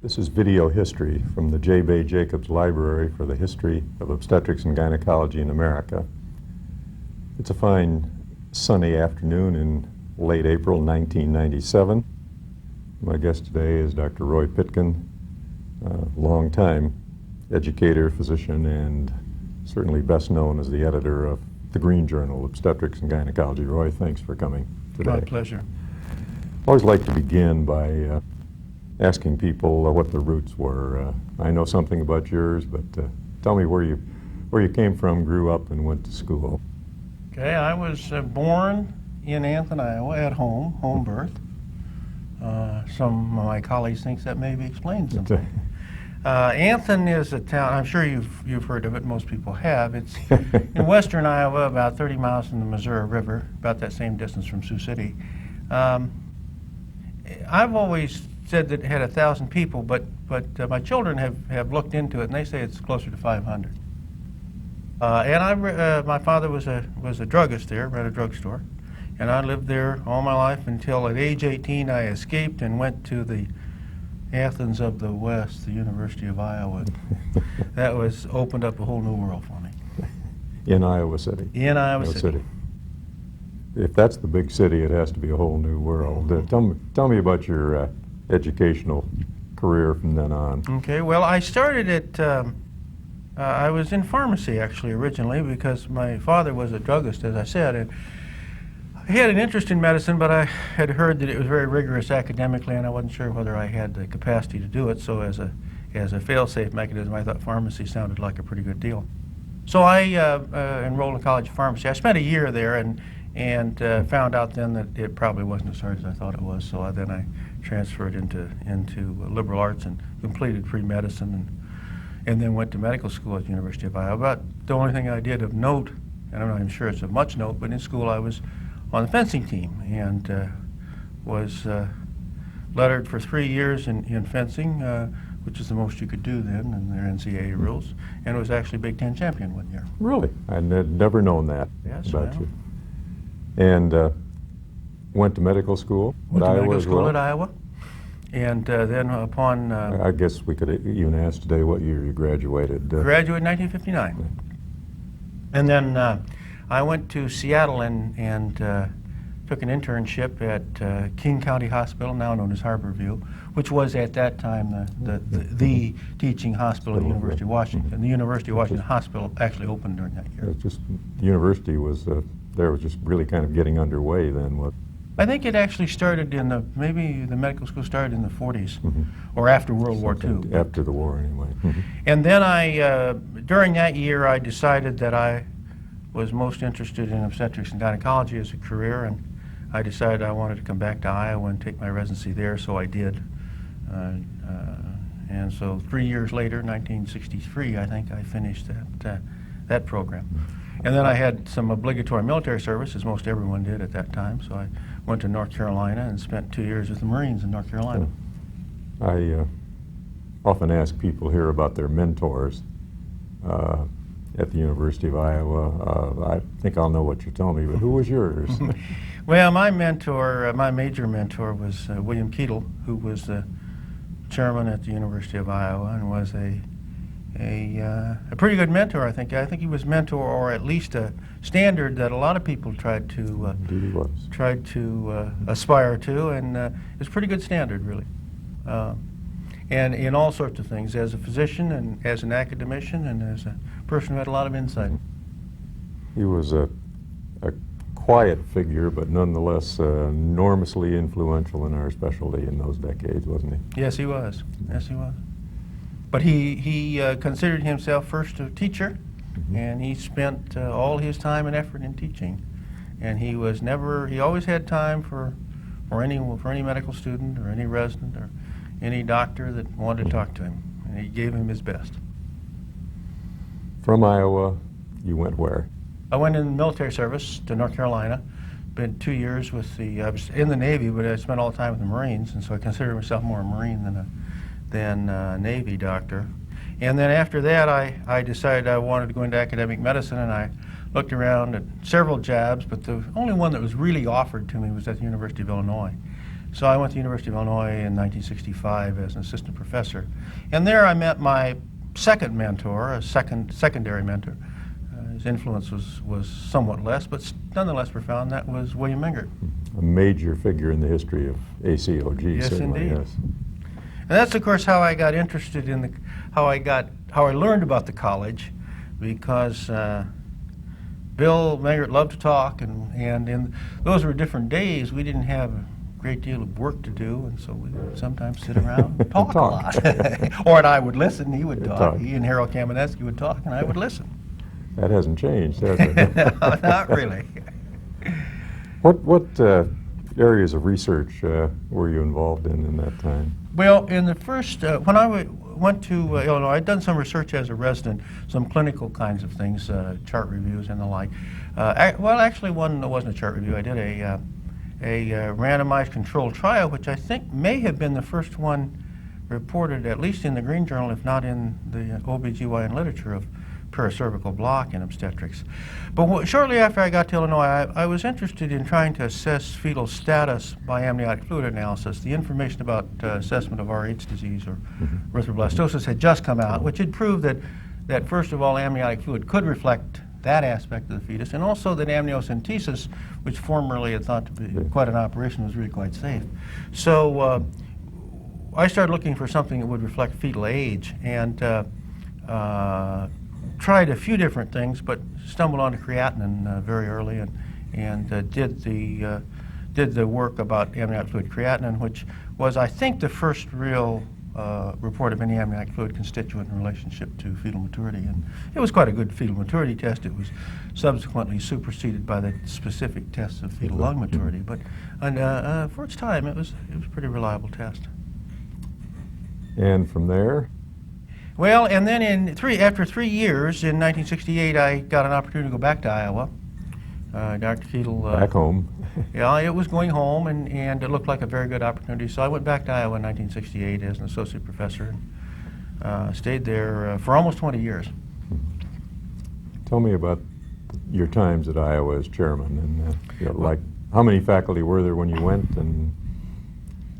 This is video history from the J. Bay Jacobs Library for the History of Obstetrics and Gynecology in America. It's a fine sunny afternoon in late April 1997. My guest today is Dr. Roy Pitkin, a long-time educator, physician, and certainly best known as the editor of the Green Journal, Obstetrics and Gynecology. Roy, thanks for coming today. My pleasure. I always like to begin by asking people what their roots were. I know something about yours, but tell me where you came from, grew up, and went to school. Okay, I was born in Anthony, Iowa, at home birth. Some of my colleagues think that maybe explains something. Anthony is a town, I'm sure you've heard of it, most people have. It's in western Iowa, about 30 miles from the Missouri River, about that same distance from Sioux City. I've always said that it had 1,000 people, but my children have looked into it, and they say it's closer to 500. My father was a druggist there, ran a drugstore, and I lived there all my life until at age 18 I escaped and went to the Athens of the West, the University of Iowa. That opened up a whole new world for me. In Iowa City? In Iowa City. If that's the big city, it has to be a whole new world. Tell me about your educational career from then on. Okay, well, I started at, I was in pharmacy actually originally because my father was a druggist, as I said, and I had an interest in medicine, but I had heard that it was very rigorous academically, and I wasn't sure whether I had the capacity to do it, so as a fail-safe mechanism, I thought pharmacy sounded like a pretty good deal. So I enrolled in college of pharmacy. I spent a year there and found out then that it probably wasn't as hard as I thought it was, so then I transferred into liberal arts and completed pre-medicine and then went to medical school at the University of Iowa. But the only thing I did of note, and I'm not even sure it's of much note, but in school I was on the fencing team and was lettered for 3 years in fencing, which is the most you could do then in their NCAA rules, and was actually Big Ten champion one year. Really? I had never known that about you. And went to medical school at Iowa medical as school well? at Iowa. And then upon... I guess we could even ask today what year you graduated. Graduated in 1959. And then I went to Seattle and took an internship at King County Hospital, now known as Harborview, which was at that time the teaching hospital at the University of Washington. The University of Washington Hospital actually opened during that year. It's just, the university was just really kind of getting underway then. I think it actually started maybe the medical school started in the 40s, or after World War II. After the war, anyway. And then during that year, I decided that I was most interested in obstetrics and gynecology as a career, and I decided I wanted to come back to Iowa and take my residency there, so I did. And so 3 years later, 1963, I think, I finished that program. And then I had some obligatory military service, as most everyone did at that time, so I went to North Carolina and spent 2 years with the Marines in North Carolina. I often ask people here about their mentors at the University of Iowa. I think I'll know what you're telling me, but who was yours? Well, my major mentor was William Keatle, who was the chairman at the University of Iowa and was a pretty good mentor, I think. I think he was mentor, or at least a standard that a lot of people tried to aspire to, and it's a pretty good standard, really. And in all sorts of things, as a physician and as an academician and as a person who had a lot of insight. He was a quiet figure, but nonetheless enormously influential in our specialty in those decades, wasn't he? Yes, he was. Yes, he was. But he considered himself first a teacher, and he spent all his time and effort in teaching. And he always had time for any medical student or any resident or any doctor that wanted to talk to him, and he gave him his best. From Iowa, you went where? I went in the military service to North Carolina. Been 2 years I was in the Navy, but I spent all the time with the Marines, and so I consider myself more a Marine than a Navy doctor. And then after that, I decided I wanted to go into academic medicine, and I looked around at several jobs, but the only one that was really offered to me was at the University of Illinois. So I went to the University of Illinois in 1965 as an assistant professor. And there I met my second mentor, a secondary mentor. His influence was somewhat less, but nonetheless profound. That was William Mingert. A major figure in the history of ACOG, Yes, certainly, indeed. yes. And that's, of course, how I got interested in how I learned about the college, because Bill Mingert loved to talk, and those were different days. We didn't have a great deal of work to do, and so we would sometimes sit around and talk a lot. Or and I would listen, he would talk. He and Harold Kamenetsky would talk, and I would listen. That hasn't changed, has it? No, not really. What areas of research were you involved in that time? Well, in the first, when I went to Illinois, I'd done some research as a resident, some clinical kinds of things, chart reviews and the like. Well, actually, one wasn't a chart review. I did a randomized controlled trial, which I think may have been the first one reported, at least in the Green Journal, if not in the OBGYN literature, of paracervical block in obstetrics. But shortly after I got to Illinois, I was interested in trying to assess fetal status by amniotic fluid analysis. The information about assessment of Rh disease or erythroblastosis had just come out, which had proved that first of all, amniotic fluid could reflect that aspect of the fetus, and also that amniocentesis, which formerly had thought to be quite an operation, was really quite safe. So I started looking for something that would reflect fetal age, and tried a few different things, but stumbled onto creatinine very early, and did the work about amniotic fluid creatinine, which was, I think, the first real report of any amniotic fluid constituent in relationship to fetal maturity. And it was quite a good fetal maturity test. It was subsequently superseded by the specific tests of fetal lung maturity, but for its time, it was a pretty reliable test. And from there? Well, and then after 3 years, in 1968, I got an opportunity to go back to Iowa. Dr. Keetle... back home. Yeah, it was going home, and it looked like a very good opportunity. So I went back to Iowa in 1968 as an associate professor, and stayed there for almost 20 years. Tell me about your times at Iowa as chairman, and like how many faculty were there when you went, and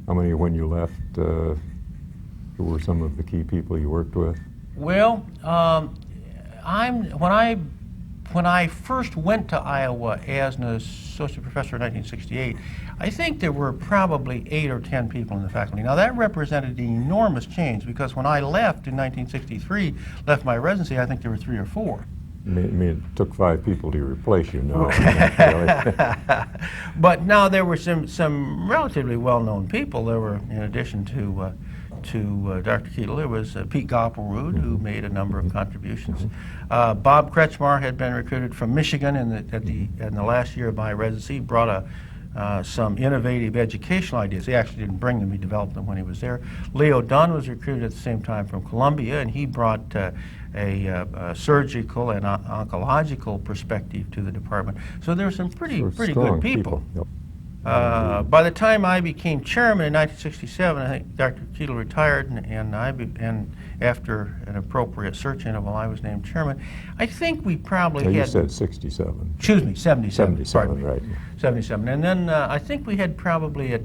how many when you left? Who were some of the key people you worked with? Well, when I first went to Iowa as an associate professor in 1968, I think there were probably 8 or 10 people in the faculty. Now that represented an enormous change, because when I left in 1963, left my residency, I think there were 3 or 4. I mean, it took 5 people to replace you. No, But now there were some relatively well-known people. There were, in addition to Dr. Keetle, there was Pete Goppelrud, who made a number of contributions. Bob Kretschmar had been recruited from Michigan in the last year of my residency. He brought some innovative educational ideas. He actually didn't bring them, he developed them when he was there. Leo Dunn was recruited at the same time from Columbia, and he brought a surgical and oncological perspective to the department. So there were some pretty good people. Yep. By the time I became chairman in 1967, I think Dr. Keetle retired, and after an appropriate search interval, I was named chairman. I think we probably You had... said 67. Excuse me, 77. 77, right. 77. And then I think we had probably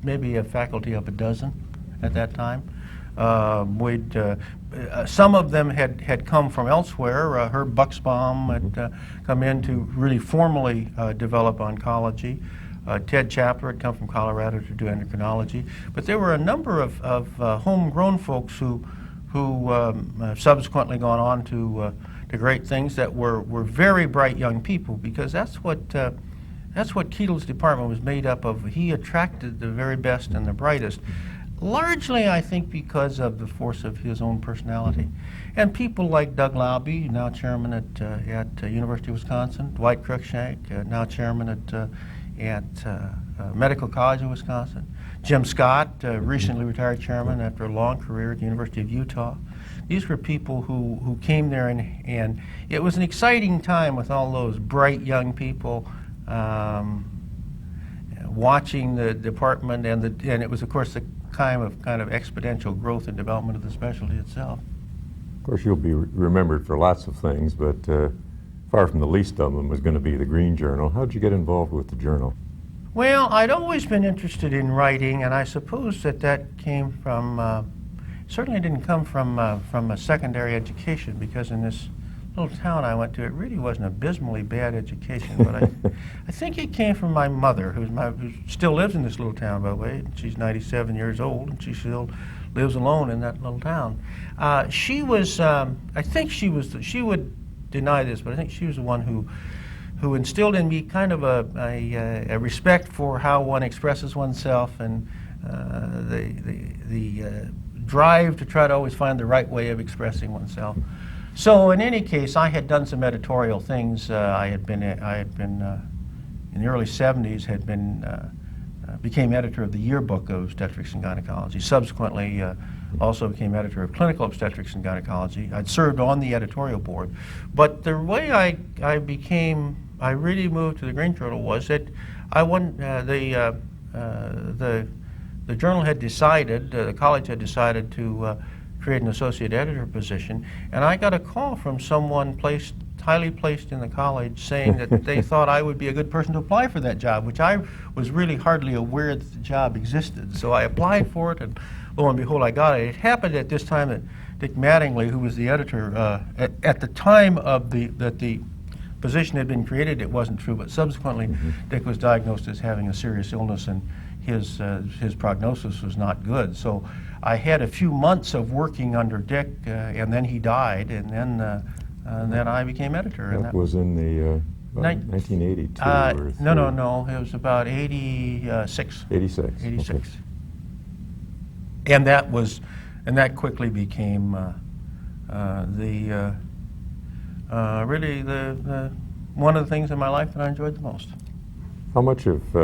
maybe a faculty of a dozen at that time. Some of them had come from elsewhere. Herb Buxbaum had come in to really formally develop oncology. Ted Chapler had come from Colorado to do endocrinology. But there were a number of homegrown folks who subsequently gone on to great things, that were very bright young people, because that's what Keetle's department was made up of. He attracted the very best and the brightest, largely, I think, because of the force of his own personality. And people like Doug Laube, now chairman at University of Wisconsin, Dwight Cruikshank, now chairman at Medical College of Wisconsin, Jim Scott, recently retired chairman after a long career at the University of Utah. These were people who came there, and it was an exciting time with all those bright young people watching the department, and it was, of course, the kind of exponential growth and development of the specialty itself. Of course, you'll be remembered for lots of things, but far from the least of them was going to be the Green Journal. How did you get involved with the journal? Well, I'd always been interested in writing, and I suppose that came from, certainly didn't come from a secondary education, because in this little town I went to, it really wasn't abysmally bad education, but I think it came from my mother, who still lives in this little town, by the way. She's 97 years old, and she still lives alone in that little town. She was, I think she would deny this, but I think she was the one who instilled in me kind of a respect for how one expresses oneself, and the drive to try to always find the right way of expressing oneself. So in any case, I had done some editorial things. I had been in the early 70s, became editor of the yearbook of Obstetrics and Gynecology. Subsequently, also became editor of Clinical Obstetrics and Gynecology. I'd served on the editorial board. But the way I really moved to the Green Journal was that the journal had decided, the college had decided to create an associate editor position, and I got a call from someone highly placed in the college saying that they thought I would be a good person to apply for that job, which I was really hardly aware that the job existed. So I applied for it, and lo and behold, I got it. It happened at this time that Dick Mattingly, who was the editor, at the time that the position had been created, it wasn't true, but subsequently Dick was diagnosed as having a serious illness, and his prognosis was not good. So I had a few months of working under Dick, and then he died, and then I became editor. That was in the 1982. No. It was about 86. 86. 86. Okay. And that quickly became really the one of the things in my life that I enjoyed the most. How much of,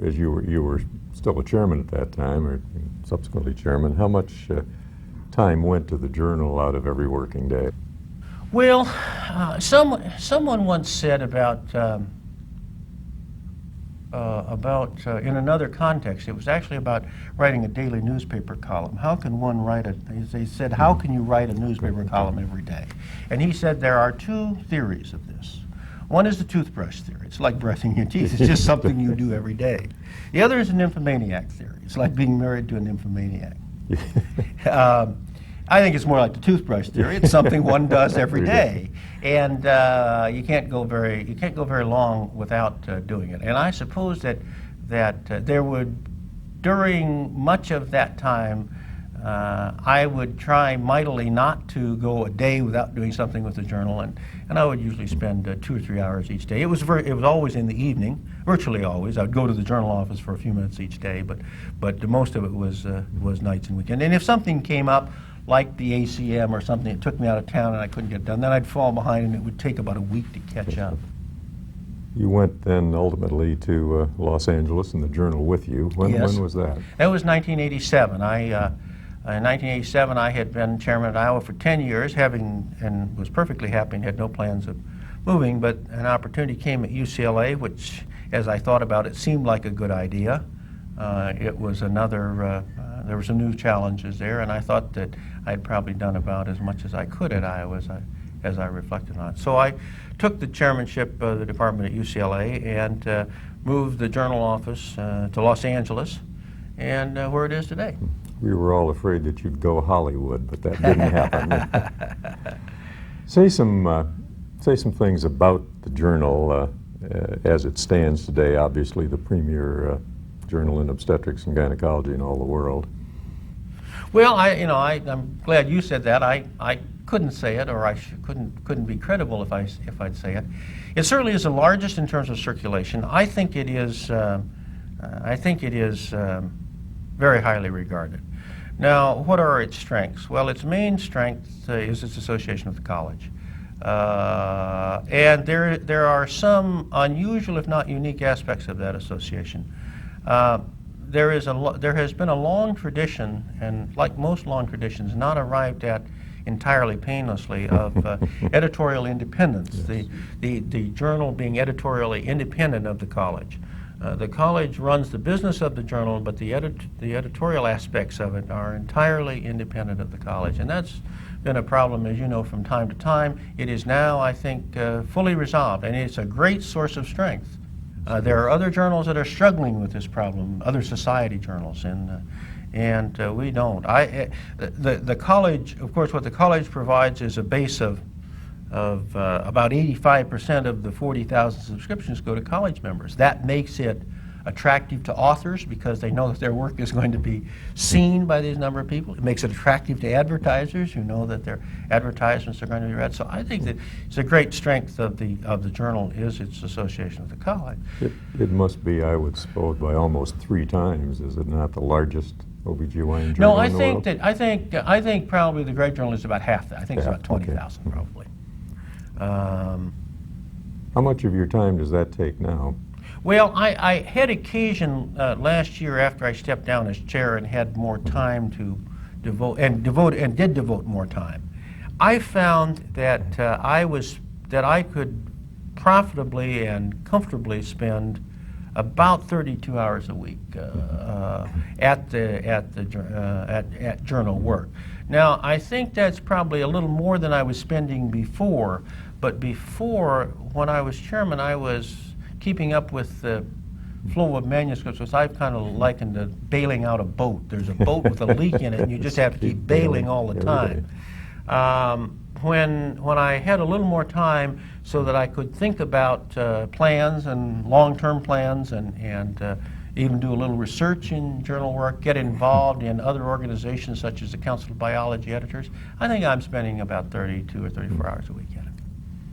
as you were still a chairman at that time, or subsequently chairman, how much time went to the journal out of every working day? Well, someone once said about in another context, it was actually about writing a daily newspaper column. How can one write they said, how can you write a newspaper column every day? And he said there are two theories of this. One is the toothbrush theory. It's like brushing your teeth. It's just something you do every day. The other is a nymphomaniac theory. It's like being married to a nymphomaniac. I think it's more like the toothbrush theory. It's something one does every day, and you can't go very long without doing it. And I suppose that there would, during much of that time, I would try mightily not to go a day without doing something with the journal, and I would usually spend 2 or 3 hours each day. It was always in the evening, virtually always. I would go to the journal office for a few minutes each day, but most of it was nights and weekends. And if something came up, like the ACM or something, it took me out of town and I couldn't get it done, then I'd fall behind, and it would take about a week to catch up. You went then ultimately to Los Angeles and the journal with you. Yes. When was that? That was 1987. In 1987, I had been chairman at Iowa for 10 years, and was perfectly happy and had no plans of moving, but an opportunity came at UCLA, which, as I thought about it, seemed like a good idea. It was there were some new challenges there, and I thought that I'd probably done about as much as I could at Iowa as I reflected on it. So I took the chairmanship of the department at UCLA and moved the journal office to Los Angeles, and where it is today. We were all afraid that you'd go Hollywood, but that didn't happen. Say some things about the journal as it stands today. Obviously, the premier journal in obstetrics and gynecology in all the world. Well, I'm glad you said that. I couldn't say it, or I couldn't be credible if I'd say it. It certainly is the largest in terms of circulation. I think it is. Very highly regarded. Now, what are its strengths? Well, its main strength is its association with the college. And there are some unusual, if not unique, aspects of that association. There has been a long tradition, and like most long traditions, not arrived at entirely painlessly, of editorial independence, Yes. the journal being editorially independent of the college. The college runs the business of the journal, but the editorial aspects of it are entirely independent of the college, and that's been a problem, as you know, from time to time. It is now, I think, fully resolved, and it's a great source of strength. There are other journals that are struggling with this problem, other society journals, and we don't. The college, of course, what the college provides is a base of about 85% of the 40,000 subscriptions go to college members. That makes it attractive to authors because they know that their work is going to be seen by these number of people. It makes it attractive to advertisers who know that their advertisements are going to be read. So I think that it's a great strength of the journal is its association with the college. It must be, I would suppose, by almost 3 times, is it not, the largest OBGYN journal No, I in the think world? that I think probably the Great Journal is about half that. I think it's about 20,000 okay. probably. How much of your time does that take now? Well, I had occasion last year after I stepped down as chair and had more time to did devote more time. I found that I could profitably and comfortably spend about 32 hours a week at journal work. Now, I think that's probably a little more than I was spending before, but before, when I was chairman, I was keeping up with the flow of manuscripts, which I've kind of likened to bailing out a boat. There's a boat with a leak in it, and you just have to keep bailing all the time. When I had a little more time so that I could think about plans and long-term plans and even do a little research in journal work, get involved in other organizations such as the Council of Biology Editors, I think I'm spending about 32 or 34 hours a week at it.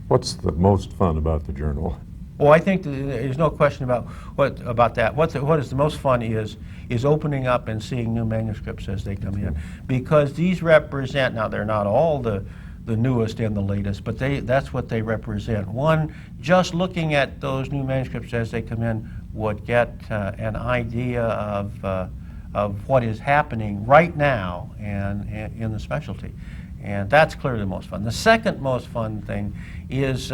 What's the most fun about the journal? Well, I think there's no question about that. What is the most fun is opening up and seeing new manuscripts as they come in, because these represent, now they're not all the newest and the latest, but that's what they represent. One, just looking at those new manuscripts as they come in would get an idea of what is happening right now and in the specialty. And that's clearly the most fun. The second most fun thing is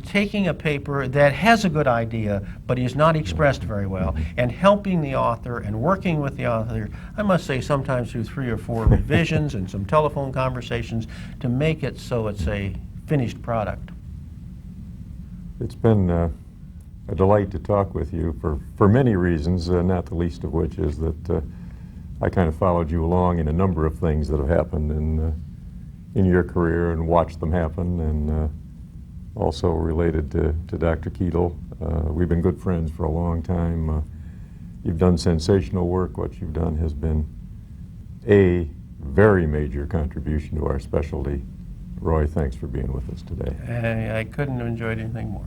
taking a paper that has a good idea but is not expressed very well and helping the author and working with the author, I must say sometimes through 3 or 4 revisions and some telephone conversations to make it so it's a finished product. It's been a delight to talk with you for many reasons, not the least of which is that I kind of followed you along in a number of things that have happened in your career and watched them happen, and also related to Dr. Keetle. We've been good friends for a long time. You've done sensational work. What you've done has been a very major contribution to our specialty. Roy, thanks for being with us today. I couldn't have enjoyed anything more.